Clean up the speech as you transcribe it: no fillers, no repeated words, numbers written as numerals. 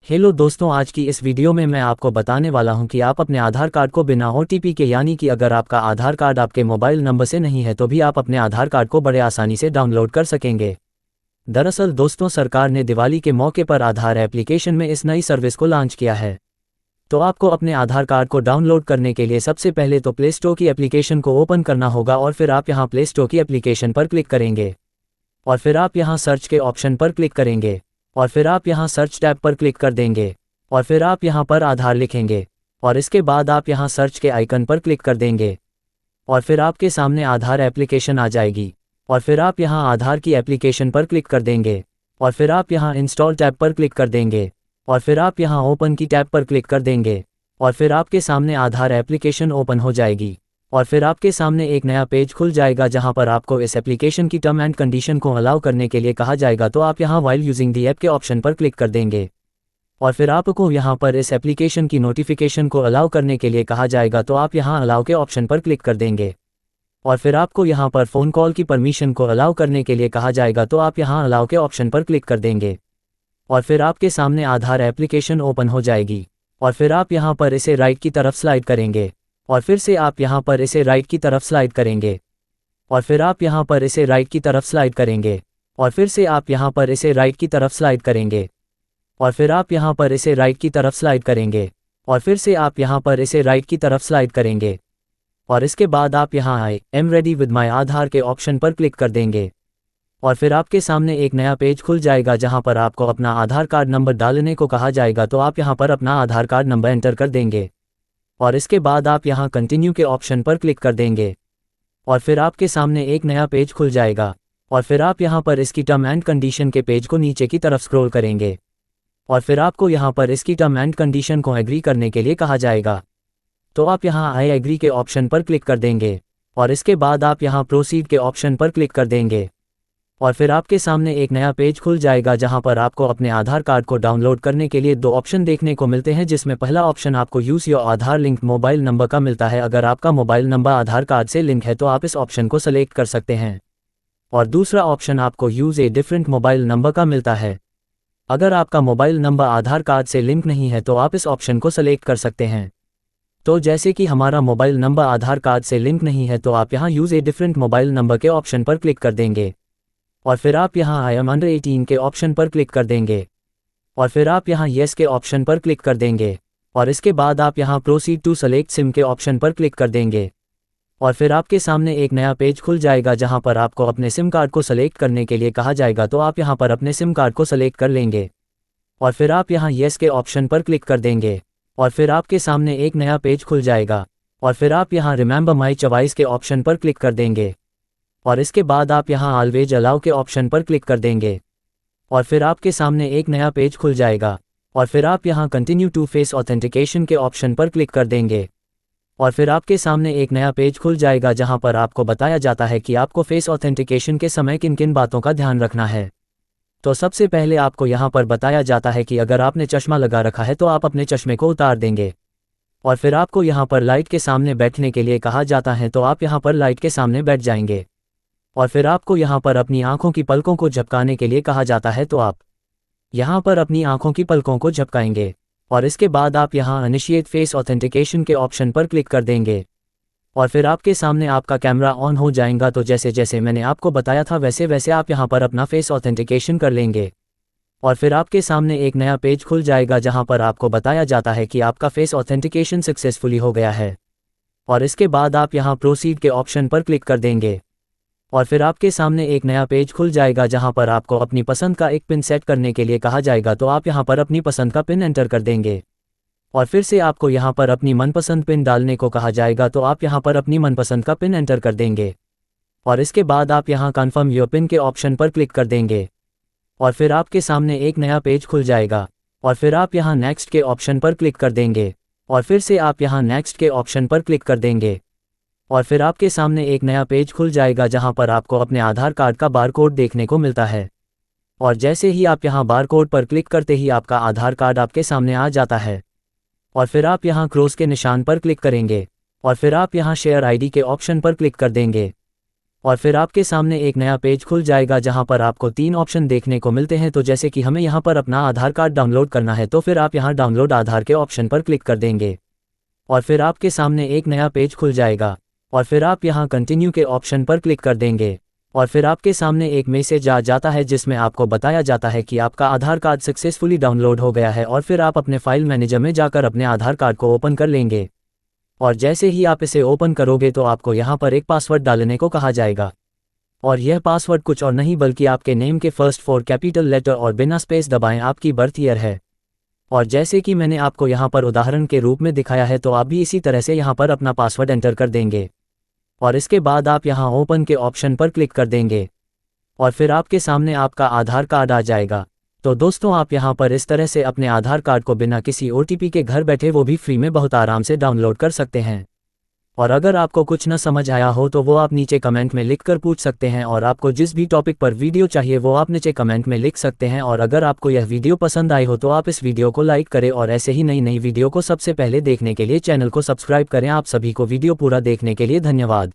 Hello दोस्तों, आज की इस वीडियो में मैं आपको बताने वाला हूं कि आप अपने आधार कार्ड को बिना OTP के, यानी कि अगर आपका आधार कार्ड आपके मोबाइल नंबर से नहीं है तो भी आप अपने आधार कार्ड को बड़े आसानी से डाउनलोड कर सकेंगे। दरअसल दोस्तों, सरकार ने दिवाली के मौके पर आधार एप्लीकेशन में इस नई सर्विस को लॉन्च किया है। तो आपको अपने आधार कार्ड को डाउनलोड करने के लिए सबसे पहले तो प्ले स्टोर की एप्लीकेशन को ओपन करना होगा और फिर आप यहाँ प्ले स्टोर की एप्लीकेशन पर क्लिक करेंगे और फिर आप यहाँ सर्च के ऑप्शन पर क्लिक करेंगे और फिर आप यहाँ सर्च टैब पर क्लिक कर देंगे और फिर आप यहाँ पर आधार लिखेंगे और इसके बाद आप यहाँ सर्च के आइकन पर क्लिक कर देंगे और फिर आपके सामने आधार एप्लीकेशन आ जाएगी और फिर आप यहाँ आधार की एप्लीकेशन पर क्लिक कर देंगे और फिर आप यहाँ इंस्टॉल टैब पर क्लिक कर देंगे और फिर आप यहाँ ओपन की टैब पर क्लिक कर देंगे और फिर आपके सामने आधार एप्लीकेशन ओपन हो जाएगी और फिर आपके सामने एक नया पेज खुल जाएगा जहां पर आपको इस एप्लीकेशन की टर्म एंड कंडीशन को अलाउ करने के लिए कहा जाएगा। तो आप यहां व्हाइल यूजिंग दी ऐप के ऑप्शन पर क्लिक कर देंगे और फिर आपको यहां पर इस एप्लीकेशन की नोटिफिकेशन को अलाउ करने के लिए कहा जाएगा। तो आप यहां अलाउ के ऑप्शन पर क्लिक कर देंगे और फिर आपको यहां पर फ़ोन कॉल की परमिशन को अलाउ करने के लिए कहा जाएगा। तो आप यहां अलाउ के ऑप्शन पर क्लिक कर देंगे और फिर आपके सामने आधार एप्लीकेशन ओपन हो जाएगी और फिर आप यहां पर इसे राइट की तरफ स्लाइड करेंगे और फिर से आप यहां पर इसे राइट की तरफ स्लाइड करेंगे और फिर आप यहां पर इसे राइट की तरफ स्लाइड करेंगे और फिर से आप यहां पर इसे राइट की तरफ स्लाइड करेंगे और फिर आप यहां पर इसे राइट की तरफ स्लाइड करेंगे और फिर से आप यहां पर इसे राइट की तरफ स्लाइड करेंगे और इसके बाद आप यहां I am ready with my Aadhaar के ऑप्शन पर क्लिक कर देंगे और फिर आपके सामने एक नया पेज खुल जाएगा जहां पर आपको अपना आधार कार्ड नंबर डालने को कहा जाएगा। तो आप यहां पर अपना आधार कार्ड नंबर एंटर कर देंगे और इसके बाद आप यहां कंटिन्यू के ऑप्शन पर क्लिक कर देंगे और फिर आपके सामने एक नया पेज खुल जाएगा और फिर आप यहां पर इसकी टर्म एंड कंडीशन के पेज को नीचे की तरफ स्क्रॉल करेंगे और फिर आपको यहां पर इसकी टर्म एंड कंडीशन को एग्री करने के लिए कहा जाएगा। तो आप यहां आई एग्री के ऑप्शन पर क्लिक कर देंगे और इसके बाद आप यहां प्रोसीड के ऑप्शन पर क्लिक कर देंगे और फिर आपके सामने एक नया पेज खुल जाएगा जहां पर आपको अपने आधार कार्ड को डाउनलोड करने के लिए दो ऑप्शन देखने को मिलते हैं, जिसमें पहला ऑप्शन आपको use your Aadhaar link mobile number का मिलता है। अगर आपका मोबाइल नंबर आधार कार्ड से लिंक है तो आप इस ऑप्शन को सेलेक्ट कर सकते हैं और दूसरा ऑप्शन आपको use a different mobile number का मिलता है। अगर आपका मोबाइल नंबर आधार कार्ड से लिंक नहीं है तो आप इस ऑप्शन को सेलेक्ट कर सकते हैं। तो जैसे कि हमारा मोबाइल नंबर आधार कार्ड से लिंक नहीं है तो आप यहाँ use a different mobile number के ऑप्शन पर क्लिक कर देंगे और फिर आप यहाँ आई एम अंडर 18 के ऑप्शन पर क्लिक कर देंगे और फिर आप यहाँ येस के ऑप्शन पर क्लिक कर देंगे और इसके बाद आप यहाँ प्रोसीड टू सेलेक्ट सिम के ऑप्शन पर क्लिक कर देंगे और फिर आपके सामने एक नया पेज खुल जाएगा जहाँ पर आपको अपने सिम कार्ड को सेलेक्ट करने के लिए कहा जाएगा। तो आप यहाँ पर अपने सिम कार्ड को सेलेक्ट कर लेंगे और फिर आप यहाँ येस के ऑप्शन पर क्लिक कर देंगे और फिर आपके सामने एक नया पेज खुल जाएगा और फिर आप यहाँ रिमेंबर माई चॉइस के ऑप्शन पर क्लिक कर देंगे और इसके बाद आप यहाँ ऑलवेज अलाउ के ऑप्शन पर क्लिक कर देंगे और फिर आपके सामने एक नया पेज खुल जाएगा और फिर आप यहाँ कंटिन्यू टू फेस ऑथेंटिकेशन के ऑप्शन पर क्लिक कर देंगे और फिर आपके सामने एक नया पेज खुल जाएगा जहाँ पर आपको बताया जाता है कि आपको फेस ऑथेंटिकेशन के समय किन किन बातों का ध्यान रखना है। तो सबसे पहले आपको यहाँ पर बताया जाता है कि अगर आपने चश्मा लगा रखा है तो आप अपने चश्मे को उतार देंगे और फिर आपको यहाँ पर लाइट के सामने बैठने के लिए कहा जाता है तो आप यहाँ पर लाइट के सामने बैठ जाएंगे और फिर आपको यहाँ पर अपनी आंखों की पलकों को झपकाने के लिए कहा जाता है तो आप यहाँ पर अपनी आंखों की पलकों को झपकाएंगे और इसके बाद आप यहाँ इनिशिएट फेस ऑथेंटिकेशन के ऑप्शन पर क्लिक कर देंगे और फिर आपके सामने आपका कैमरा ऑन हो जाएगा। तो जैसे जैसे मैंने आपको बताया था वैसे वैसे आप यहाँ पर अपना फेस ऑथेंटिकेशन कर लेंगे और फिर आपके सामने एक नया पेज खुल जाएगा जहाँ पर आपको बताया जाता है कि आपका फेस ऑथेंटिकेशन सक्सेसफुली हो गया है और इसके बाद आप यहाँ प्रोसीड के ऑप्शन पर क्लिक कर देंगे और फिर आपके सामने एक नया पेज खुल जाएगा जहां पर आपको अपनी पसंद का एक पिन सेट करने के लिए कहा जाएगा। तो आप यहां पर अपनी पसंद का पिन एंटर कर देंगे और फिर से आपको यहां पर अपनी मनपसंद पिन डालने को कहा जाएगा। तो आप यहां पर अपनी मनपसंद का पिन एंटर कर देंगे और इसके बाद आप यहां कन्फर्म योर पिन के ऑप्शन पर क्लिक कर देंगे और फिर आपके सामने एक नया पेज खुल जाएगा और फिर आप यहां नेक्स्ट के ऑप्शन पर क्लिक कर देंगे और फिर से आप यहां नेक्स्ट के ऑप्शन पर क्लिक कर देंगे और फिर आपके सामने एक नया पेज खुल जाएगा जहां पर आपको अपने आधार कार्ड का बारकोड देखने को मिलता है और जैसे ही आप यहां बारकोड पर क्लिक करते ही आपका आधार कार्ड आपके सामने आ जाता है और फिर आप यहां क्रॉस के निशान पर क्लिक करेंगे और फिर आप यहां शेयर आईडी के ऑप्शन पर क्लिक कर देंगे और फिर आपके सामने एक नया पेज खुल जाएगा जहां पर आपको 3 ऑप्शन देखने को मिलते हैं। तो जैसे कि हमें यहां पर अपना आधार कार्ड डाउनलोड करना है, तो फिर आप यहां डाउनलोड आधार के ऑप्शन पर क्लिक कर देंगे और फिर आपके सामने एक नया पेज खुल जाएगा और फिर आप यहां कंटिन्यू के ऑप्शन पर क्लिक कर देंगे और फिर आपके सामने एक मैसेज आ जाता है जिसमें आपको बताया जाता है कि आपका आधार कार्ड सक्सेसफुली डाउनलोड हो गया है। और फिर आप अपने फाइल मैनेजर में जाकर अपने आधार कार्ड को ओपन कर लेंगे और जैसे ही आप इसे ओपन करोगे तो आपको यहाँ पर एक पासवर्ड डालने को कहा जाएगा और यह पासवर्ड कुछ और नहीं बल्कि आपके नेम के फर्स्ट 4 कैपिटल लेटर और बिना स्पेस दबाएं आपकी बर्थ ईयर है। और जैसे कि मैंने आपको यहाँ पर उदाहरण के रूप में दिखाया है, तो आप भी इसी तरह से यहाँ पर अपना पासवर्ड एंटर कर देंगे और इसके बाद आप यहाँ ओपन के ऑप्शन पर क्लिक कर देंगे और फिर आपके सामने आपका आधार कार्ड आ जाएगा। तो दोस्तों, आप यहाँ पर इस तरह से अपने आधार कार्ड को बिना किसी OTP के घर बैठे वो भी फ्री में बहुत आराम से डाउनलोड कर सकते हैं। और अगर आपको कुछ न समझ आया हो तो वो आप नीचे कमेंट में लिखकर पूछ सकते हैं और आपको जिस भी टॉपिक पर वीडियो चाहिए वो आप नीचे कमेंट में लिख सकते हैं। और अगर आपको यह वीडियो पसंद आई हो तो आप इस वीडियो को लाइक करें और ऐसे ही नई नई वीडियो को सबसे पहले देखने के लिए चैनल को सब्सक्राइब करें। आप सभी को वीडियो पूरा देखने के लिए धन्यवाद।